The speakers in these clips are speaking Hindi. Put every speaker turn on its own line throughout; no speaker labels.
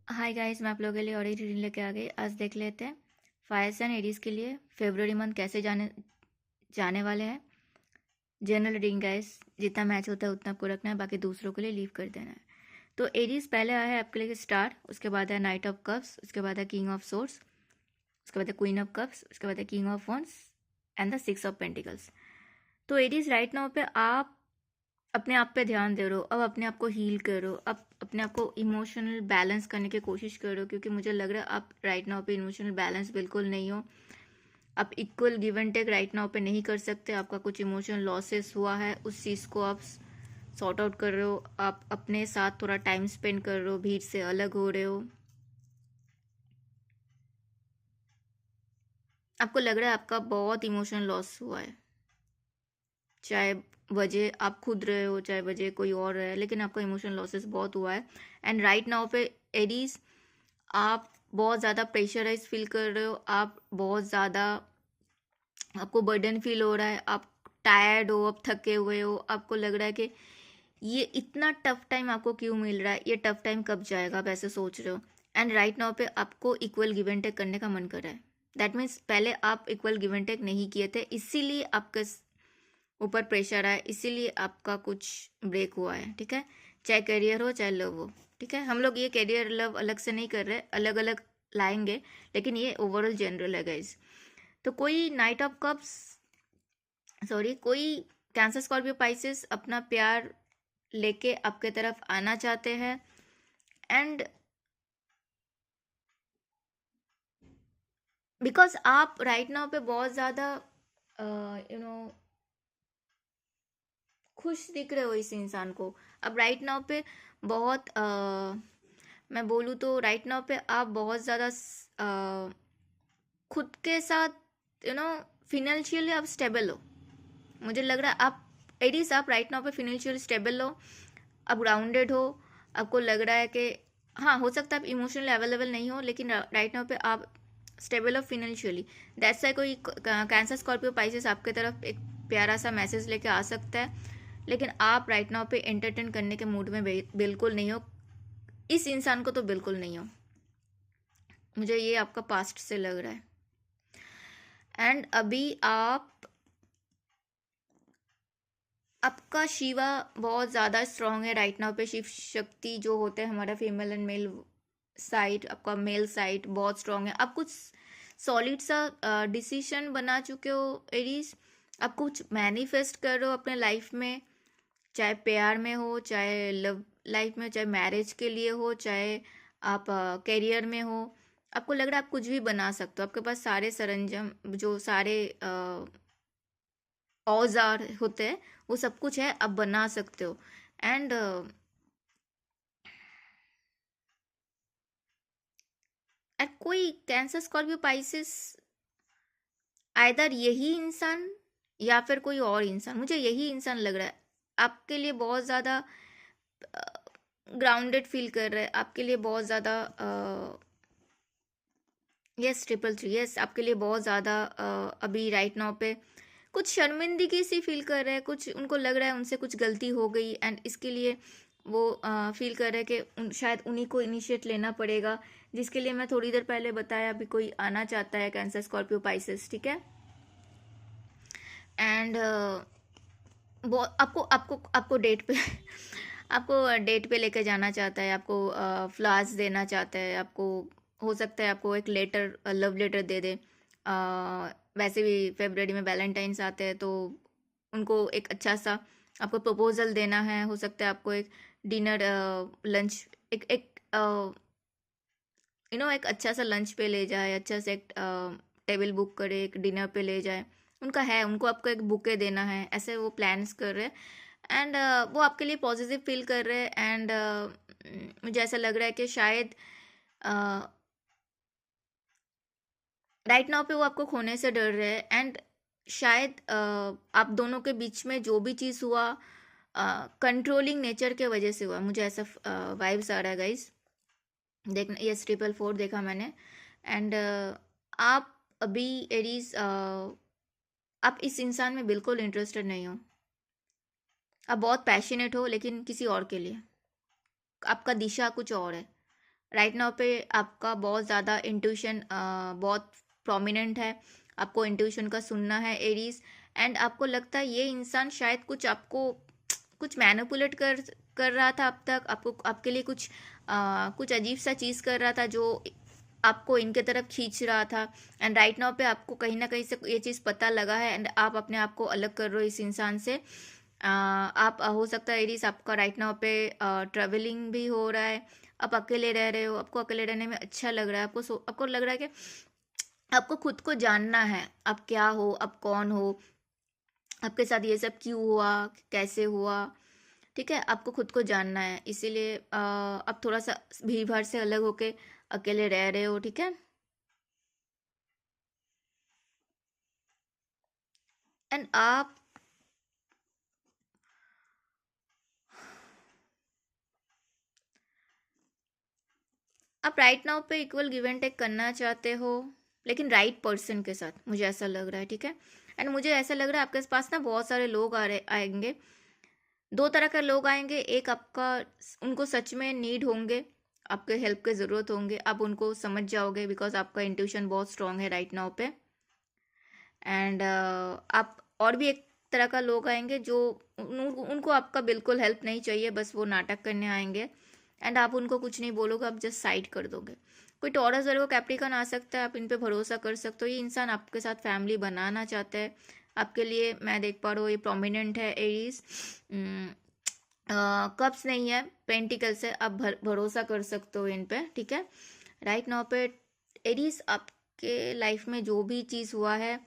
हाय गाइस, मैं आप लोगों के लिए और एक रीडिंग लेके आ गई। आज देख लेते हैं फायर साइन एरीज के लिए फेब्रुअरी मंथ कैसे जाने जाने वाले हैं। जनरल रीडिंग गाइस, जितना मैच होता है उतना आपको रखना है, बाकी दूसरों के लिए लीव कर देना है। तो एरीज पहले आया है आपके लिए स्टार, उसके बाद है नाइट ऑफ कप्स, उसके बाद है किंग ऑफ सोर्स, उसके बाद है क्वीन ऑफ कप्स, उसके बाद है king of wands and the six of pentacles. तो एरीज राइट नाउ पे आप अपने आप पे ध्यान दे रहे हो, अब अपने आप को हील कर रहे हो, अब अपने आप को इमोशनल बैलेंस करने की कोशिश कर रहे हो, क्योंकि मुझे लग रहा है आप राइट नाउ पे इमोशनल बैलेंस बिल्कुल नहीं हो। आप equal give and take right now पे नहीं कर सकते। आपका कुछ इमोशनल लॉसेस हुआ है, उस चीज़ को आप सॉर्ट आउट कर रहे हो। आप अपने साथ थोड़ा टाइम स्पेंड कर रहे हो, भीड़ से अलग हो रहे हो। आपको लग रहा है आपका बहुत इमोशनल लॉस हुआ है, चाहे वजह आप खुद रहे हो चाहे वजह कोई और रहे, लेकिन आपका इमोशनल लॉसेस बहुत हुआ है। एंड राइट नाउ पे एडीज, आप बहुत ज़्यादा प्रेशराइज फील कर रहे हो, आप बहुत ज़्यादा, आपको बर्डन फील हो रहा है, आप टायर्ड हो, आप थके हुए हो, आपको लग रहा है कि ये इतना टफ टाइम आपको क्यों मिल रहा है, ये टफ टाइम कब जाएगा, आप ऐसे सोच रहे हो। एंड राइट नाउ पे आपको इक्वल गिव एंड टेक करने का मन कर रहा है। दैट मीन्स पहले आप इक्वल गिव एंड टेक नहीं किए थे, इसीलिए आपके ऊपर प्रेशर आया, इसीलिए आपका कुछ ब्रेक हुआ है। ठीक है, चाहे करियर हो चाहे लव हो। ठीक है, हम लोग ये करियर लव अलग से नहीं कर रहे, अलग अलग लाएंगे, लेकिन ये ओवरऑल जनरल है गाइज। तो कोई नाइट ऑफ कप्स, सॉरी, कोई कैंसर स्कॉर्पियो पाइसेस अपना प्यार लेके आपके तरफ आना चाहते हैं। एंड बिकॉज आप राइट नाउ पे बहुत ज़्यादा यू नो खुश दिख रहे हो इस इंसान को। अब राइट नाउ पे बहुत मैं बोलूँ तो राइट नाउ पे आप बहुत ज़्यादा खुद के साथ फिनेंशियली आप स्टेबल हो। मुझे लग रहा है आप एडीज, आप राइट नाउ पे फिनेंशियली स्टेबल हो, आप ग्राउंडेड हो। आपको लग रहा है कि हाँ, हो सकता है आप इमोशनली अवेलेबल नहीं हो, लेकिन राइट नाउ पे आप स्टेबल हो फिनेंशियली। दैट्स वाई कोई कैंसर स्कॉर्पियो पाइसेस आपके तरफ एक प्यारा सा मैसेज लेके आ सकता है, लेकिन आप राइट नाउ पे एंटरटेन करने के मूड में बिल्कुल नहीं हो। इस इंसान को तो बिल्कुल नहीं हो, मुझे ये आपका पास्ट से लग रहा है। एंड अभी आपका शिवा बहुत ज़्यादा स्ट्रांग है राइट नाउ पे। शिव शक्ति जो होते हैं हमारा फीमेल एंड मेल साइड, आपका मेल साइड बहुत स्ट्रांग है। आप कुछ सॉलिड सा डिसीजन बना चुके हो एरीज। आप कुछ मैनिफेस्ट कर रहे हो अपने लाइफ में, चाहे प्यार में हो, चाहे लव लाइफ में, चाहे मैरिज के लिए हो, चाहे आप करियर में हो। आपको लग रहा है आप कुछ भी बना सकते हो, आपके पास सारे सरंजाम, जो सारे औजार होते हैं, वो सब कुछ है, आप बना सकते हो। एंड कोई कैंसर स्कॉर्पियो पाइसेस, आइदर यही इंसान या फिर कोई और इंसान, मुझे यही इंसान लग रहा है आपके लिए बहुत ज़्यादा ग्राउंडेड फील कर रहा है, आपके लिए बहुत ज़्यादा यस ट्रिपल थ्री, यस आपके लिए बहुत ज़्यादा अभी राइट नाउ पे कुछ शर्मिंदगी सी फील कर रहे हैं, कुछ उनको लग रहा है उनसे कुछ गलती हो गई, एंड इसके लिए वो फील कर रहे हैं कि शायद उन्हीं को इनिशिएट लेना पड़ेगा, जिसके लिए मैं थोड़ी देर पहले बताया अभी कोई आना चाहता है कैंसर स्कॉर्पियो पाइसेस। ठीक है, एंड वो आपको आपको आपको डेट पे आपको डेट पे लेके जाना चाहता है, आपको फ्लावर्स देना चाहता है, आपको हो सकता है आपको एक लेटर, लव लेटर दे दे। वैसे भी फेब्रवरी में वैलेंटाइंस आते हैं, तो उनको एक अच्छा सा आपको प्रपोजल देना है। हो सकता है आपको एक डिनर, लंच, एक एक एक अच्छा सा लंच पे ले जाए, अच्छा से एक टेबल बुक करे, एक डिनर पे ले जाए। उनका है, उनको आपको एक बुके देना है, ऐसे वो प्लान्स कर रहे हैं। एंड वो आपके लिए पॉजिटिव फील कर रहे हैं। एंड मुझे ऐसा लग रहा है कि शायद राइट नाउ पे वो आपको खोने से डर रहे हैं। एंड शायद आप दोनों के बीच में जो भी चीज़ हुआ कंट्रोलिंग नेचर के वजह से हुआ, मुझे ऐसा वाइब्स आ रहा है गाइज। देखना, यस ट्रिपल फोर देखा मैंने। एंड आप अभी एरीज, आप इस इंसान में बिल्कुल इंटरेस्टेड नहीं हो। आप बहुत पैशनेट हो, लेकिन किसी और के लिए, आपका दिशा कुछ और है। राइट नाउ पे आपका बहुत ज़्यादा इंट्यूशन बहुत प्रोमिनेंट है। आपको इंट्यूशन का सुनना है एरीज। एंड आपको लगता है ये इंसान शायद कुछ आपको कुछ मैनिपुलेट कर रहा था अब तक, आपको आपके लिए कुछ अजीब सा चीज़ कर रहा था जो आपको इनके तरफ खींच रहा था। एंड राइट नाउ पे आपको कहीं ना कहीं से ये चीज़ पता लगा है एंड आप अपने आप को अलग कर रहे हो इस इंसान से। आप हो सकता है एरीज आपका राइट नाउ पे ट्रेवलिंग भी हो रहा है, आप अकेले रह रहे हो, आपको अकेले रहने में अच्छा लग रहा है, आपको लग रहा है कि आपको खुद को जानना है, आप क्या हो, आप कौन हो, आपके साथ ये सब क्यों हुआ, कैसे हुआ। ठीक है, आपको खुद को जानना है, इसीलिए आप थोड़ा सा भीड़ भाड़ से अलग होके अकेले रह रहे हो। ठीक है, एंड आप राइट नाउ पे इक्वल गिव एंड टेक करना चाहते हो, लेकिन राइट पर्सन के साथ, मुझे ऐसा लग रहा है। ठीक है, एंड मुझे ऐसा लग रहा है आपके पास ना बहुत सारे लोग आएंगे। दो तरह के लोग आएंगे, एक आपका उनको सच में नीड होंगे, आपके हेल्प की ज़रूरत होंगे, आप उनको समझ जाओगे बिकॉज आपका इंट्यूशन बहुत स्ट्रांग है राइट नाउ पे। एंड आप और भी एक तरह का लोग आएंगे जो उनको आपका बिल्कुल हेल्प नहीं चाहिए, बस वो नाटक करने आएंगे एंड आप उनको कुछ नहीं बोलोगे, आप जस्ट साइड कर दोगे। कोई टॉरस वर्गो कैप्रिकॉन आ सकता है, आप इन पे भरोसा कर सकते हो। ये इंसान आपके साथ फैमिली बनाना चाहता है आपके लिए, मैं देख पा रहा हूँ ये प्रोमिनेंट है एरीज। कप्स नहीं है, पेंटिकल्स है, आप भरोसा कर सकते हो इन पे। ठीक है, राइट नाउ पे एरीज आपके लाइफ में जो भी चीज़ हुआ है,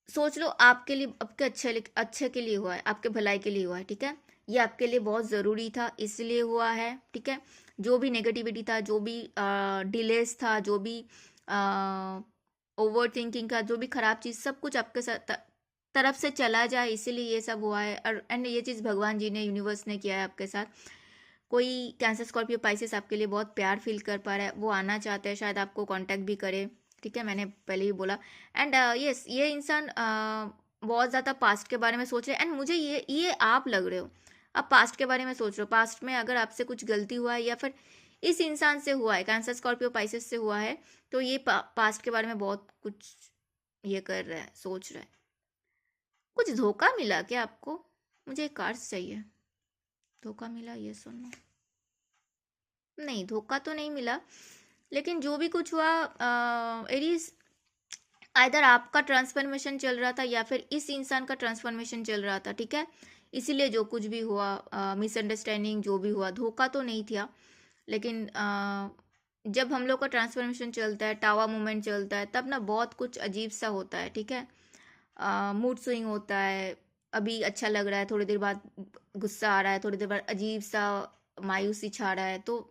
सोच लो आपके लिए, आपके अच्छे के लिए हुआ है, आपके भलाई के लिए हुआ है। ठीक है, ये आपके लिए बहुत ज़रूरी था इसलिए हुआ है। ठीक है, जो भी नेगेटिविटी था, जो भी डिलेस था, जो भी ओवर थिंकिंग का, जो भी खराब चीज़, सब कुछ आपके साथ तरफ से चला जाए, इसीलिए ये सब हुआ है। और एंड ये चीज़ भगवान जी ने, यूनिवर्स ने किया है आपके साथ। कोई कैंसर स्कॉर्पियो पाइसेस आपके लिए बहुत प्यार फील कर पा रहा है, वो आना चाहता है, शायद आपको कांटेक्ट भी करे। ठीक है, मैंने पहले ही बोला। एंड यस, ये इंसान बहुत ज़्यादा पास्ट के बारे में सोच रहे हैं। एंड मुझे ये आप लग रहे हो, आप पास्ट के बारे में सोच रहे हो। पास्ट में अगर आपसे कुछ गलती हुआ है या फिर इस इंसान से हुआ है, कैंसर स्कॉर्पियो पाइसेस से हुआ है, तो ये पास्ट के बारे में बहुत कुछ ये कर रहा है, सोच रहा है। कुछ धोखा मिला क्या आपको? मुझे एक कार्ड्स चाहिए। धोखा मिला, ये सुनो। नहीं, धोखा तो नहीं मिला, लेकिन जो भी कुछ हुआ एरीज, आइदर आपका ट्रांसफॉर्मेशन चल रहा था या फिर इस इंसान का ट्रांसफॉर्मेशन चल रहा था। ठीक है, इसीलिए जो कुछ भी हुआ, मिसअंडरस्टैंडिंग जो भी हुआ, धोखा तो नहीं था। लेकिन जब हम लोग का ट्रांसफॉर्मेशन चलता है, टावा मूवमेंट चलता है, तब ना बहुत कुछ अजीब सा होता है। ठीक है, मूड स्विंग होता है, अभी अच्छा लग रहा है, थोड़ी देर बाद गुस्सा आ रहा है, थोड़ी देर बाद अजीब सा मायूसी छा रहा है, तो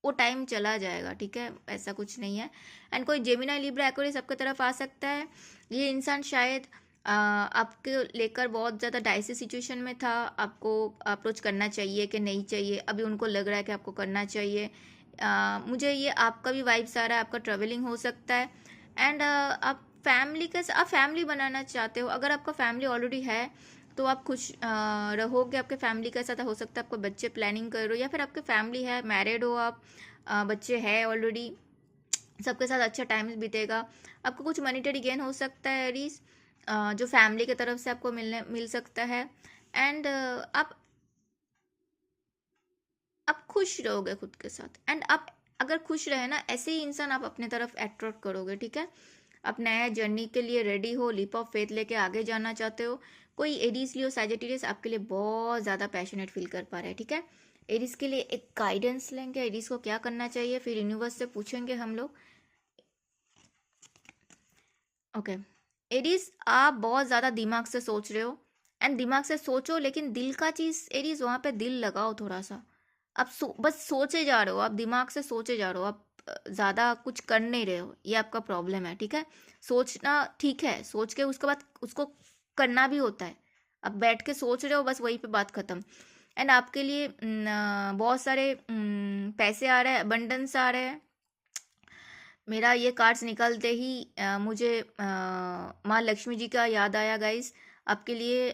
वो टाइम चला जाएगा। ठीक है, ऐसा कुछ नहीं है। एंड कोई जेमिनाई लिब्रा एक्वेरियस आपकी तरफ आ सकता है। ये इंसान शायद आपके लेकर बहुत ज़्यादा डाइसी सिचुएशन में था, आपको अप्रोच करना चाहिए कि नहीं चाहिए, अभी उनको लग रहा है कि आपको करना चाहिए। मुझे ये आपका भी वाइब्स आ रहा है, आपका ट्रेवलिंग हो सकता है। एंड आप फैमिली बनाना चाहते हो। अगर आपका फैमिली ऑलरेडी है तो आप खुश रहोगे आपके फैमिली के साथ। हो सकता है आपको बच्चे प्लानिंग कर रहे हो, या फिर आपके फैमिली है, मैरिड हो आप, बच्चे हैं ऑलरेडी, सबके साथ अच्छा टाइम बीतेगा। आपको कुछ मॉनिटरी गेन हो सकता है एरीज, जो फैमिली की तरफ से आपको मिल सकता है। एंड आप खुश रहोगे खुद के साथ। एंड आप अगर खुश रहे ना, ऐसे ही इंसान आप अपने तरफ अट्रैक्ट करोगे। ठीक है, आप नया जर्नी के लिए रेडी हो, लीप ऑफ फेथ लेके आगे जाना चाहते हो। कोई एरीज लियो सैजिटेरियस आपके लिए बहुत ज़्यादा पैशनेट फील कर पा रहा है। ठीक है, एरीज के लिए एक गाइडेंस लेंगे, एरीज को क्या करना चाहिए, फिर यूनिवर्स से पूछेंगे हम लोग। ओके, एरीज आप बहुत ज़्यादा दिमाग से सोच रहे हो। एंड दिमाग से सोचो, लेकिन दिल का चीज़ एरीज, वहाँ पे दिल लगाओ थोड़ा सा। आप बस सोचे जा रहे हो, आप दिमाग से सोचे जा रहे हो, आप ज़्यादा कुछ कर नहीं रहे हो, ये आपका प्रॉब्लम है। ठीक है, सोचना ठीक है, सोच के उसके बाद उसको करना भी होता है। आप बैठ के सोच रहे हो, बस वहीं पे बात खत्म। एंड आपके लिए बहुत सारे पैसे आ रहे हैं, अबंडेंस आ रहे हैं। मेरा ये कार्ड्स निकलते ही मुझे माँ लक्ष्मी जी का याद आया गाइस। आपके लिए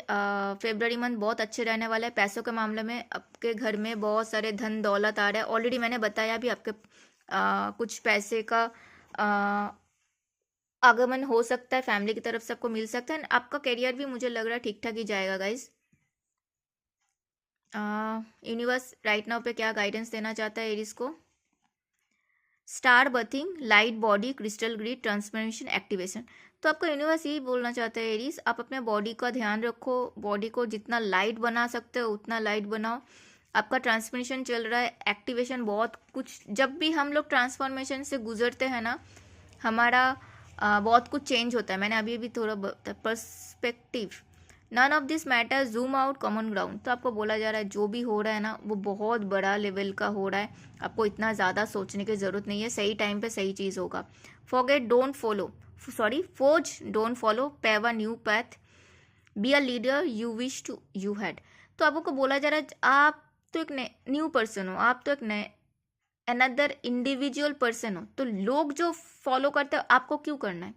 फेब्रुअरी मंथ बहुत अच्छे रहने वाला है। पैसों के मामले में आपके घर में बहुत सारे धन दौलत आ रहा है। ऑलरेडी मैंने बताया भी, आपके कुछ पैसे का आगमन हो सकता है, फैमिली की तरफ से आपको मिल सकता है। आपका करियर भी मुझे लग रहा है ठीक ठाक ही जाएगा गाइज। यूनिवर्स राइट नाउ पे क्या गाइडेंस देना चाहता है एरीज को? Star berthing, light body, crystal grid, transformation, activation. तो आपका यूनिवर्स यही बोलना चाहता है एरीज, आप अपने बॉडी का ध्यान रखो, बॉडी को जितना लाइट बना सकते हो उतना लाइट बनाओ। आपका ट्रांसफॉर्मेशन चल रहा है, एक्टिवेशन, बहुत कुछ। जब भी हम लोग ट्रांसफॉर्मेशन से गुजरते हैं ना, हमारा बहुत कुछ चेंज होता है। मैंने अभी भी थोड़ा perspective, none of this matter, zoom out, common ground. तो आपको बोला जा रहा है जो भी हो रहा है ना वो बहुत बड़ा लेवल का हो रहा है, आपको इतना ज़्यादा सोचने की ज़रूरत नहीं है, सही टाइम पे सही चीज़ होगा। Forget don't follow, sorry forge don't follow, pave a new path, be a leader you wish to you had. तो आपको बोला जा रहा है आप तो एक न्यू पर्सन हो, आप तो एक नए अनदर इंडिविजुअल पर्सन हो। तो लोग जो फॉलो करते हो आपको क्यों करना है?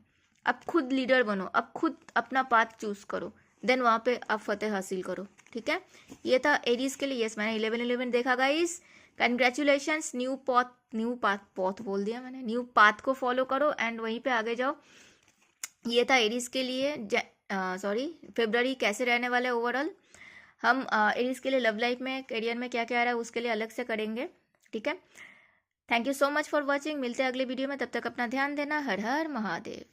आप खुद लीडर बनो, आप खुद अपना पाथ चूज करो, देन वहाँ पे आप फतेह हासिल करो। ठीक है, ये था एरीज के लिए। यस, मैंने 11-11 देखा गाइस, कंग्रेचुलेशंस। न्यू पाथ बोल दिया मैंने, न्यू पाथ को फॉलो करो एंड वहीं पे आगे जाओ। ये था एरीज के लिए। सॉरी, फेब्रुअरी कैसे रहने वाले ओवरऑल। हम एरीज के लिए लव लाइफ में, करियर में क्या क्या आ रहा है उसके लिए अलग से करेंगे। ठीक है, thank you so much for watching. मिलते हैं अगले वीडियो में, तब तक अपना ध्यान देना। हर हर महादेव।